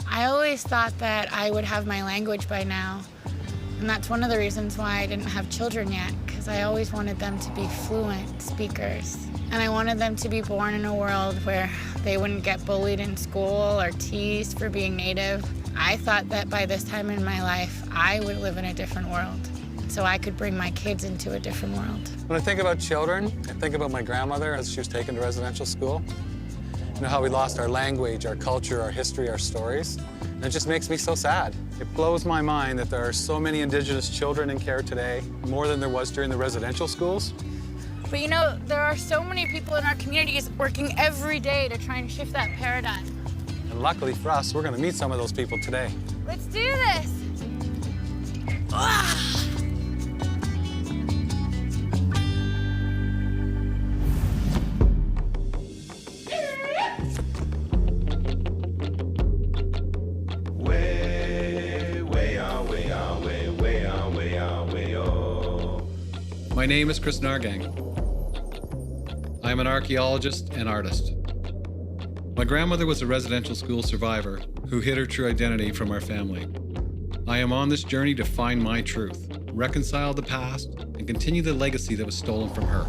I always thought that I would have my language by now. And that's one of the reasons why I didn't have children yet, because I always wanted them to be fluent speakers. And I wanted them to be born in a world where they wouldn't get bullied in school or teased for being Native. I thought that by this time in my life, I would live in a different world, so I could bring my kids into a different world. When I think about children, I think about my grandmother as she was taken to residential school. You know, how we lost our language, our culture, our history, our stories. And it just makes me so sad. It blows my mind that there are so many Indigenous children in care today, more than there was during the residential schools. But you know, there are so many people in our communities working every day to try and shift that paradigm. And luckily for us, we're gonna meet some of those people today. Let's do this! Ah! My name is Kris and Sarain. I am an archaeologist and artist. My grandmother was a residential school survivor who hid her true identity from our family. I am on this journey to find my truth, reconcile the past, and continue the legacy that was stolen from her.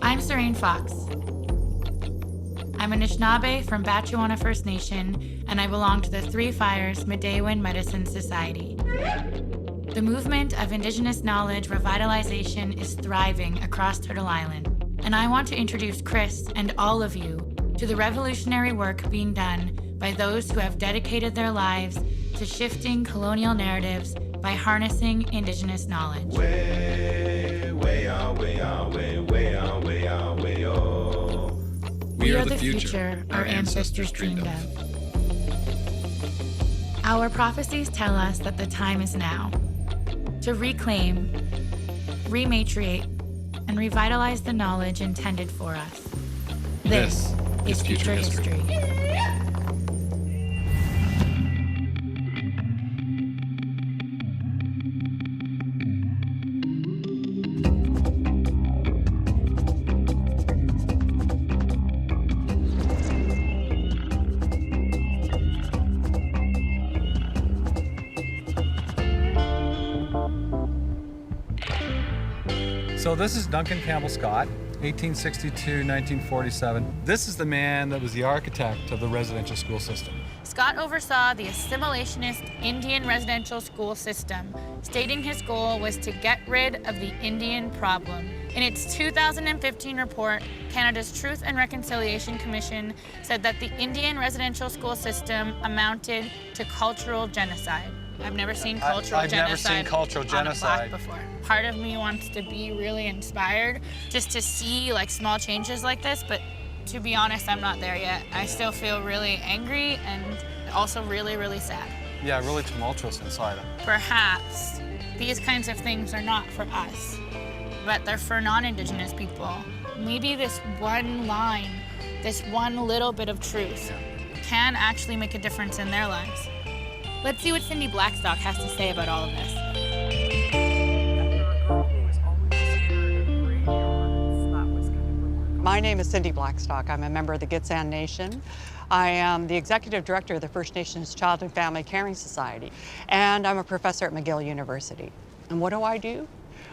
I'm Sarain Fox. I'm Anishinaabe from Batchewana First Nation, and I belong to the Three Fires Midewin Medicine Society. The movement of Indigenous Knowledge revitalization is thriving across Turtle Island, and I want to introduce Kris and all of you to the revolutionary work being done by those who have dedicated their lives to shifting colonial narratives by harnessing Indigenous knowledge. We are the future our ancestors dreamed of. Our prophecies tell us that the time is now to reclaim, rematriate, and revitalize the knowledge intended for us. This is future history. So this is Duncan Campbell Scott, 1862-1947. This is the man that was the architect of the residential school system. Scott oversaw the assimilationist Indian residential school system, stating his goal was to get rid of the Indian problem. In its 2015 report, Canada's Truth and Reconciliation Commission said that the Indian residential school system amounted to cultural genocide. I've never seen cultural genocide. I've never seen cultural genocide before. Part of me wants to be really inspired just to see like small changes like this, but to be honest, I'm not there yet. I still feel really angry and also really, really sad. Yeah, really tumultuous inside. Perhaps these kinds of things are not for us, but they're for non-Indigenous people. Maybe this one line, this one little bit of truth can actually make a difference in their lives. Let's see what Cindy Blackstock has to say about all of this. My name is Cindy Blackstock. I'm a member of the Gitxsan Nation. I am the Executive Director of the First Nations Child and Family Caring Society, and I'm a professor at McGill University. And what do?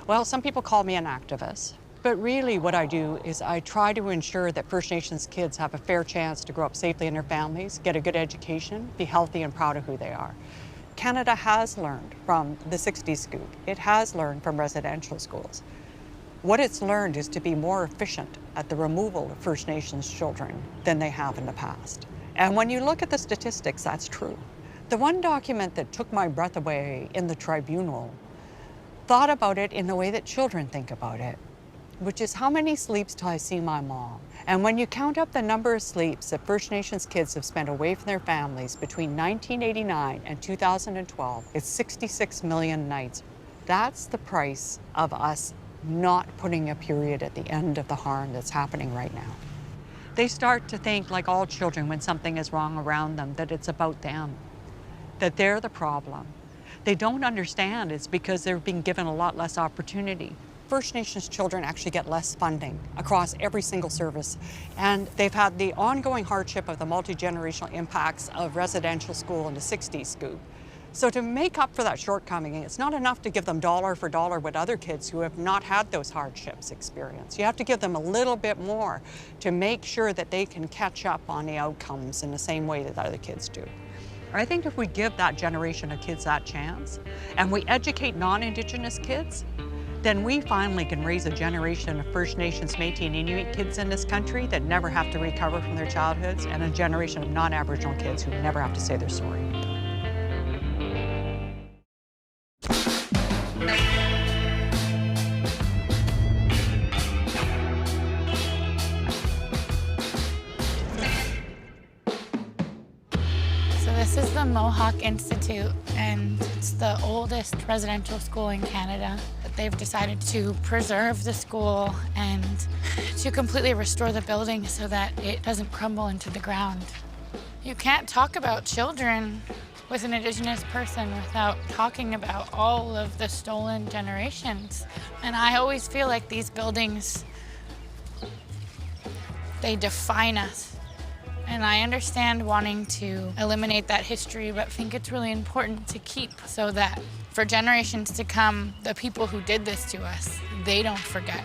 Well, some people call me an activist, but really what I do is I try to ensure that First Nations kids have a fair chance to grow up safely in their families, get a good education, be healthy and proud of who they are. Canada has learned from the Sixties Scoop. It has learned from residential schools. What it's learned is to be more efficient at the removal of First Nations children than they have in the past. And when you look at the statistics, that's true. The one document that took my breath away in the tribunal thought about it in the way that children think about it, which is how many sleeps till I see my mom. And when you count up the number of sleeps that First Nations kids have spent away from their families between 1989 and 2012, it's 66 million nights. That's the price of us not putting a period at the end of the harm that's happening right now. They start to think, like all children, when something is wrong around them, that it's about them, that they're the problem, they don't understand it's because they're being given a lot less opportunity. First Nations children actually get less funding across every single service, and they've had the ongoing hardship of the multi-generational impacts of residential school and the Sixties Scoop. So to make up for that shortcoming, it's not enough to give them dollar for dollar with other kids who have not had those hardships experience. You have to give them a little bit more to make sure that they can catch up on the outcomes in the same way that other kids do. I think if we give that generation of kids that chance, and we educate non-Indigenous kids, then we finally can raise a generation of First Nations, Métis, and Inuit kids in this country that never have to recover from their childhoods, and a generation of non-Aboriginal kids who never have to say their story. This is the Mohawk Institute, and it's the oldest residential school in Canada. They've decided to preserve the school and to completely restore the building so that it doesn't crumble into the ground. You can't talk about children with an Indigenous person without talking about all of the stolen generations. And I always feel like these buildings, they define us. And I understand wanting to eliminate that history, but think it's really important to keep so that for generations to come, the people who did this to us, they don't forget.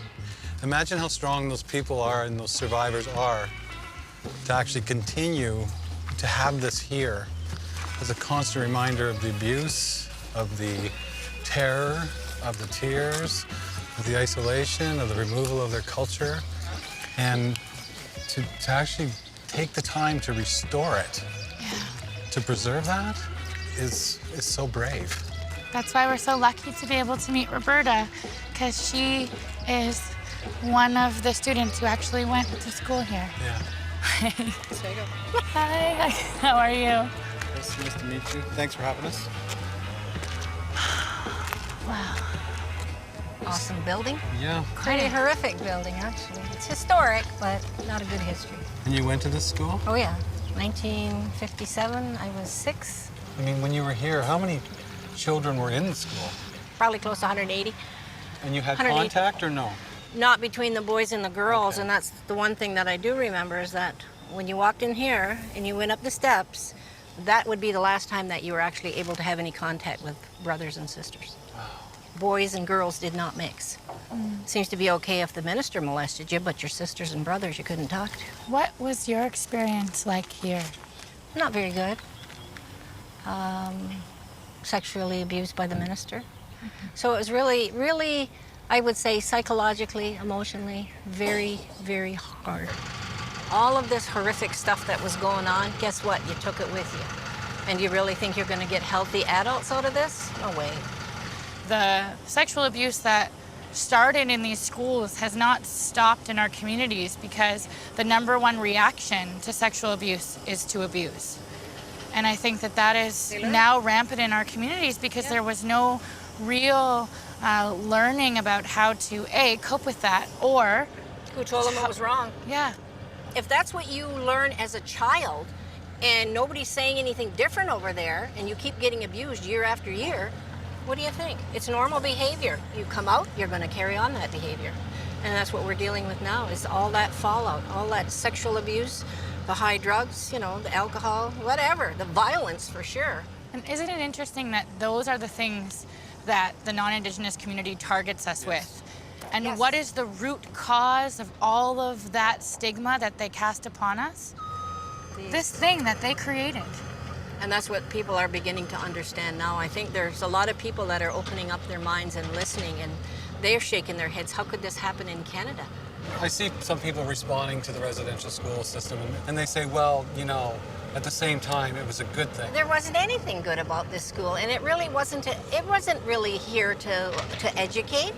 Imagine how strong those people are and those survivors are to actually continue to have this here as a constant reminder of the abuse, of the terror, of the tears, of the isolation, of the removal of their culture, and to actually take the time to restore it, to preserve that, is so brave. That's why we're so lucky to be able to meet Roberta, because she is one of the students who actually went to school here. Yeah. Hi, how are you? Nice to meet you. Thanks for having us. Wow. Awesome building. Yeah. Pretty horrific building, actually. It's historic, but not a good history. And you went to this school? Oh, yeah. 1957, I was 6. I mean, when you were here, how many children were in the school? Probably close to 180. And you had 180. contact or no? Not between the boys and the girls, Okay. and that's the one thing that I do remember is that when you walked in here and you went up the steps, that would be the last time that you were actually able to have any contact with brothers and sisters. Wow. Boys and girls did not mix. Seems to be okay if the minister molested you, but your sisters and brothers you couldn't talk to. What was your experience like here? Not very good. Sexually abused by the minister. So it was really, I would say psychologically, emotionally, very, very hard. All of this horrific stuff that was going on, guess what? You took it with you. And you really think you're going to get healthy adults out of this? No way. The sexual abuse that started in these schools has not stopped in our communities because the #1 reaction to sexual abuse is to abuse. And I think that that is now rampant in our communities because there was no real learning about how to, A, cope with that, or... Who told them it was wrong? Yeah. If that's what you learn as a child and nobody's saying anything different over there and you keep getting abused year after year, what do you think? It's normal behavior. You come out, you're going to carry on that behavior. And that's what we're dealing with now, is all that fallout, all that sexual abuse, the high drugs, you know, the alcohol, whatever, the violence for sure. And isn't it interesting that those are the things that the non-Indigenous community targets us with? And Yes. what is the root cause of all of that stigma that they cast upon us? This thing that they created. And that's what people are beginning to understand now. I think there's a lot of people that are opening up their minds and listening, and they're shaking their heads. How could this happen in Canada? I see some people responding to the residential school system, and they say, well, you know, at the same time, it was a good thing. There wasn't anything good about this school, and it really wasn't. It wasn't really here to educate.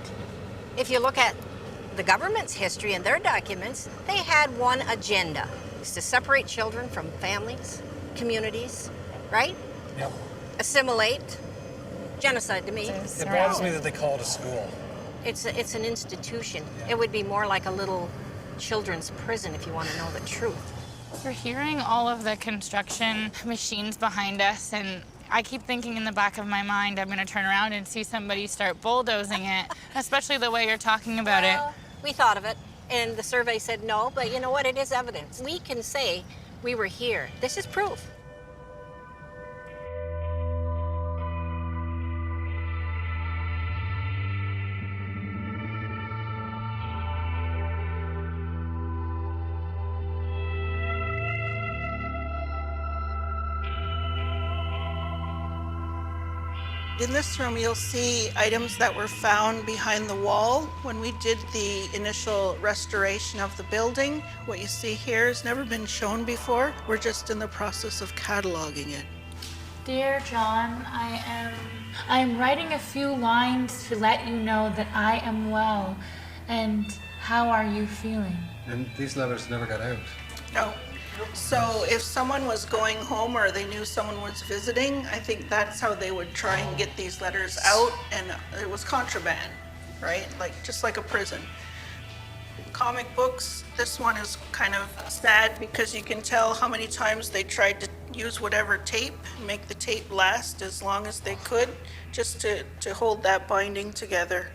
If you look at the government's history and their documents, they had one agenda: is to separate children from families, communities, right? Yep. Assimilate, genocide to me. It bothers me that they call it a school. It's an institution. It would be more like a little children's prison if you want to know the truth. We're hearing all of the construction machines behind us, and I keep thinking in the back of my mind, I'm going to turn around and see somebody start bulldozing it, especially the way you're talking about it. We thought of it, and the survey said no, but you know what? It is evidence. We can say we were here. This is proof. In this room, you'll see items that were found behind the wall when we did the initial restoration of the building. What you see here has never been shown before. We're just in the process of cataloging it. Dear John, I am writing a few lines to let you know that I am well, and how are you feeling? And these letters never got out. No. So if someone was going home or they knew someone was visiting, I think that's how they would try and get these letters out, and it was contraband, right? Like, just like a prison. Comic books, this one is kind of sad because you can tell how many times they tried to use whatever tape, make the tape last as long as they could, just to hold that binding together.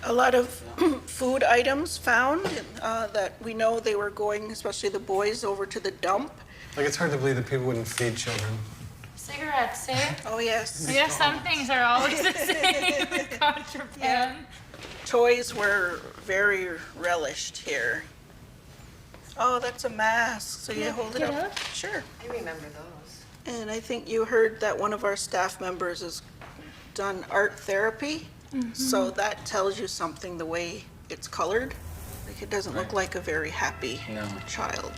A lot of food items found that we know they were going, especially the boys, over to the dump. Like, it's hard to believe that people wouldn't feed children. Cigarettes, eh? Oh, yes. Yes, some things are always the same with contraband. Yeah. Toys were very relished here. Oh, that's a mask. So you hold it up? Sure. I remember those. And I think you heard that one of our staff members has done art therapy. So that tells you something, the way it's colored. Like, it doesn't look like a very happy child.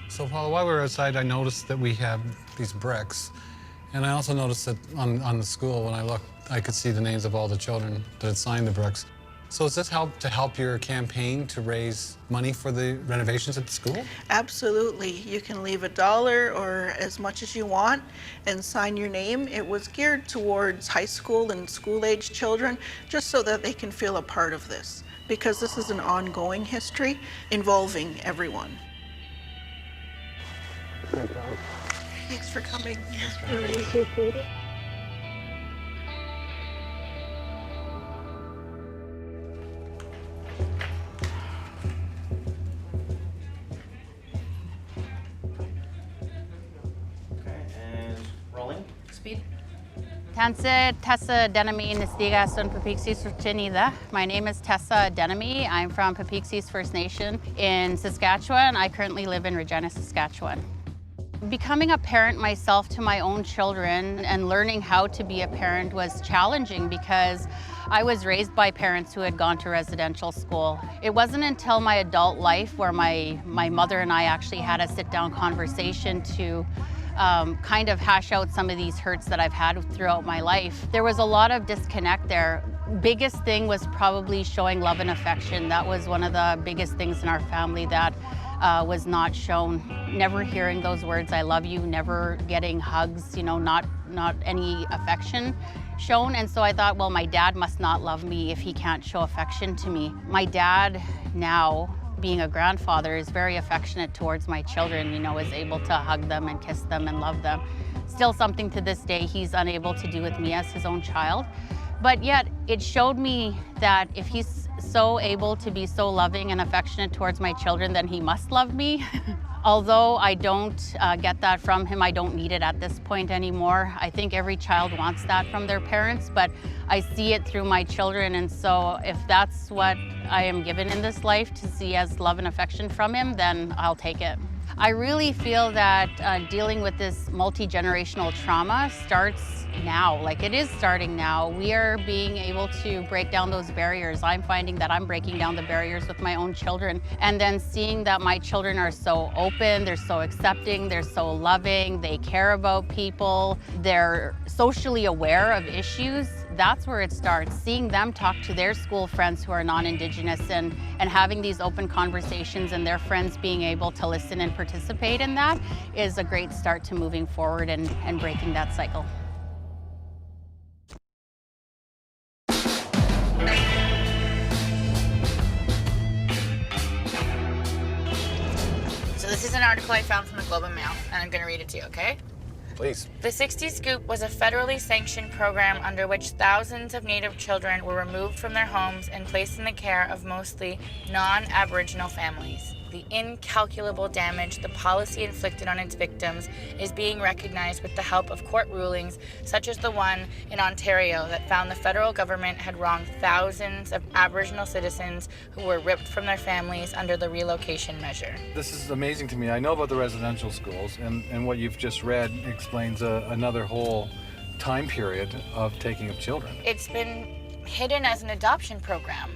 So while we were outside, I noticed that we have these bricks. And I also noticed that on the school, when I looked, I could see the names of all the children that had signed the bricks. So is this to help your campaign to raise money for the renovations at the school? Absolutely. You can leave $1 or as much as you want and sign your name. It was geared towards high school and school-age children, just so that they can feel a part of this, because this is an ongoing history involving everyone. Thanks for coming. Really appreciate it. Tanse Tessa Denami Nistiga Sun Papixis Rutinida. My name is Tessa Denami. I'm from Papixis First Nation in Saskatchewan. I currently live in Regina, Saskatchewan. Becoming a parent myself to my own children and learning how to be a parent was challenging because I was raised by parents who had gone to residential school. It wasn't until my adult life where my mother and I actually had a sit-down conversation to kind of hash out some of these hurts that I've had throughout my life. There was a lot of disconnect there. Biggest thing was probably showing love and affection. That was one of the biggest things in our family that was not shown. Never hearing those words, I love you, never getting hugs, you know, not any affection shown. And so I thought, well, my dad must not love me if he can't show affection to me. My dad now, being a grandfather, is very affectionate towards my children, you know, is able to hug them and kiss them and love them. Still something to this day he's unable to do with me as his own child. But yet it showed me that if he's so able to be so loving and affectionate towards my children, then he must love me. Although I don't get that from him, I don't need it at this point anymore. I think every child wants that from their parents, but I see it through my children, and so if that's what I am given in this life to see as love and affection from him, then I'll take it. I really feel that dealing with this multi-generational trauma starts now, like it is starting now. We are being able to break down those barriers. I'm finding that I'm breaking down the barriers with my own children, and then seeing that my children are so open, they're so accepting, they're so loving, they care about people, they're socially aware of issues. That's where it starts, seeing them talk to their school friends who are non-Indigenous and having these open conversations, and their friends being able to listen and participate in that is a great start to moving forward and breaking that cycle. article I found from the Globe and Mail, and I'm going to read it to you, okay? Please. The Sixties Scoop was a federally sanctioned program under which thousands of Native children were removed from their homes and placed in the care of mostly non-Aboriginal families. The incalculable damage the policy inflicted on its victims is being recognized with the help of court rulings, such as the one in Ontario that found the federal government had wronged thousands of Aboriginal citizens who were ripped from their families under the relocation measure. This is amazing to me. I know about the residential schools, and what you've just read explains another whole time period of taking of children. It's been hidden as an adoption program.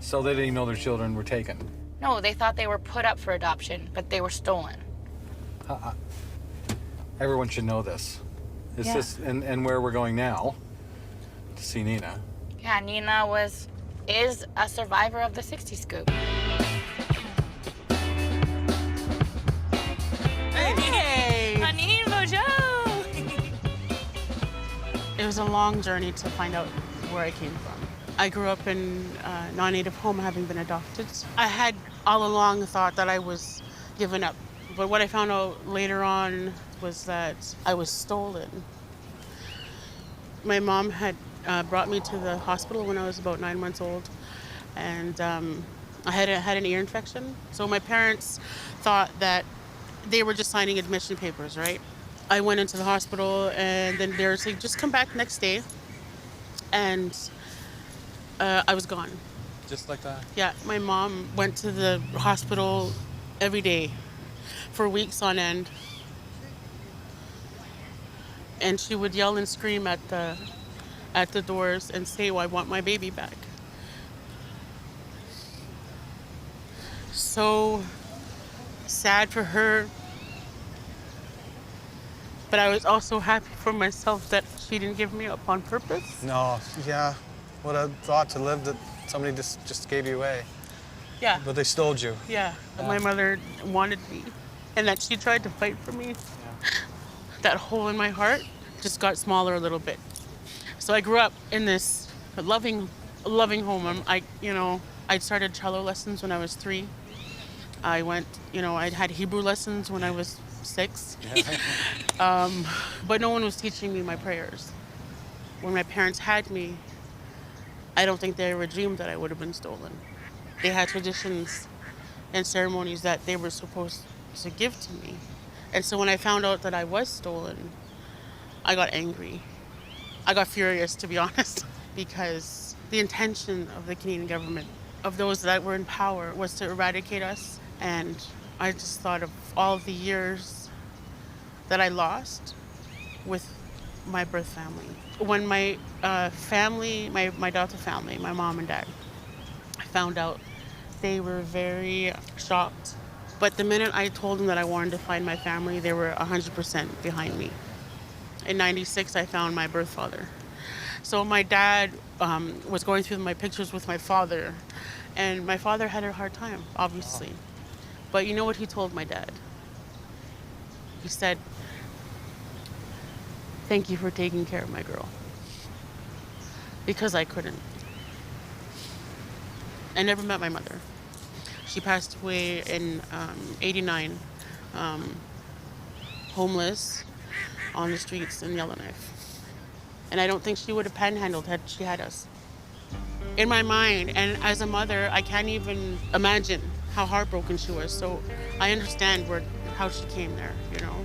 So they didn't know their children were taken. No, they thought they were put up for adoption, but they were stolen. Everyone should know this. It's just, and where we're going now to see Nina. Yeah, Nina is a survivor of the 60s Scoop. Hey! Honey, bonjour! It was a long journey to find out where I came from. I grew up in a non-native home, having been adopted. I had all along thought that I was given up, but what I found out later on was that I was stolen. My mom had brought me to the hospital when I was about 9 months old, and I had an ear infection. So my parents thought that they were just signing admission papers, right? I went into the hospital, and then they were saying, just come back next day, and I was gone. Just like that? Yeah, my mom went to the hospital every day for weeks on end. And she would yell and scream at the doors and say, "Oh, I want my baby back." So sad for her. But I was also happy for myself that she didn't give me up on purpose. No, yeah. What a thought to live that somebody just gave you away. Yeah. But they stole you. Yeah. My mother wanted me, and that she tried to fight for me. That hole in my heart just got smaller a little bit. So I grew up in this loving home. I started cello lessons when I was 3. I had Hebrew lessons when I was 6. But no one was teaching me my prayers. When my parents had me, I don't think they ever dreamed that I would have been stolen. They had traditions and ceremonies that they were supposed to give to me. And so when I found out that I was stolen, I got angry. I got furious, to be honest, because the intention of the Canadian government, of those that were in power, was to eradicate us. And I just thought of all the years that I lost with my birth family. When my family, my Delta family, my mom and dad, found out, they were very shocked. But the minute I told them that I wanted to find my family, they were 100% behind me. In '96, I found my birth father. So my dad was going through my pictures with my father, and my father had a hard time, obviously. But you know what he told my dad? He said, "Thank you for taking care of my girl." Because I couldn't. I never met my mother. She passed away in '89, homeless on the streets in Yellowknife. And I don't think she would have panhandled had she had us. In my mind, and as a mother, I can't even imagine how heartbroken she was. So I understand how she came there, you know.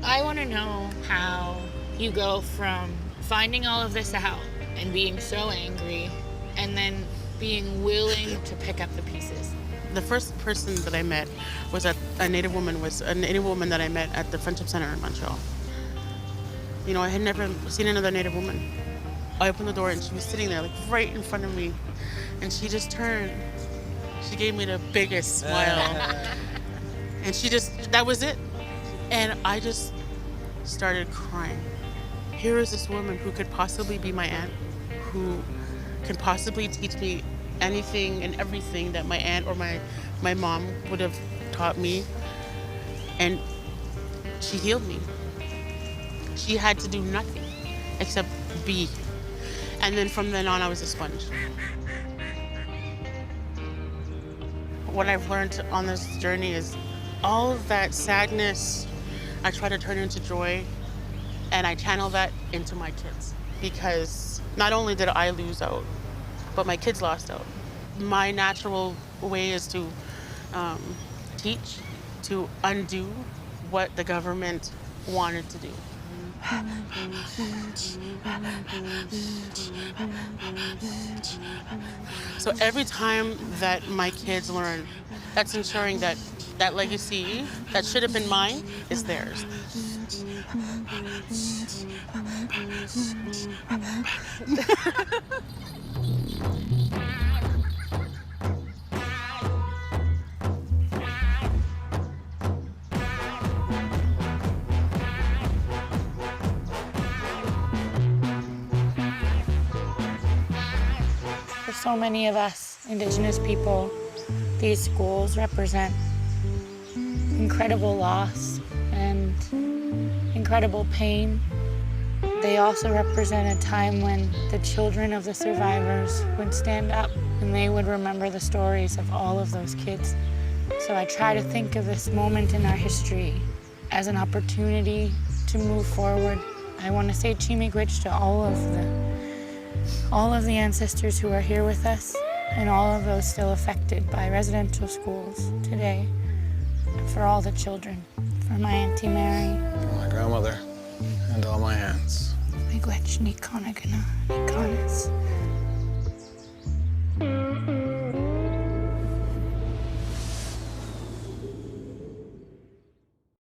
I want to know how you go from finding all of this out and being so angry and then being willing to pick up the pieces. The first person that I met was a Native woman that I met at the Friendship Center in Montreal. You know, I had never seen another Native woman. I opened the door and she was sitting there, like right in front of me. And she just turned. She gave me the biggest smile. And that was it. And I just started crying. Here is this woman who could possibly be my aunt, who can possibly teach me anything and everything that my aunt or my mom would have taught me. And she healed me. She had to do nothing except be. And then from then on, I was a sponge. What I've learned on this journey is all of that sadness, I try to turn into joy, and I channel that into my kids. Because not only did I lose out, but my kids lost out. My natural way is to teach, to undo what the government wanted to do. So every time that my kids learn, that's ensuring that that legacy that should have been mine is theirs. For so many of us Indigenous people, these schools represent incredible loss and incredible pain. They also represent a time when the children of the survivors would stand up and they would remember the stories of all of those kids. So I try to think of this moment in our history as an opportunity to move forward. I want to say Chimigwich to all of the ancestors who are here with us and all of those still affected by residential schools today. For all the children, for my Auntie Mary, For my grandmother and all my aunts. Miigwech Nikonagana Nikonis.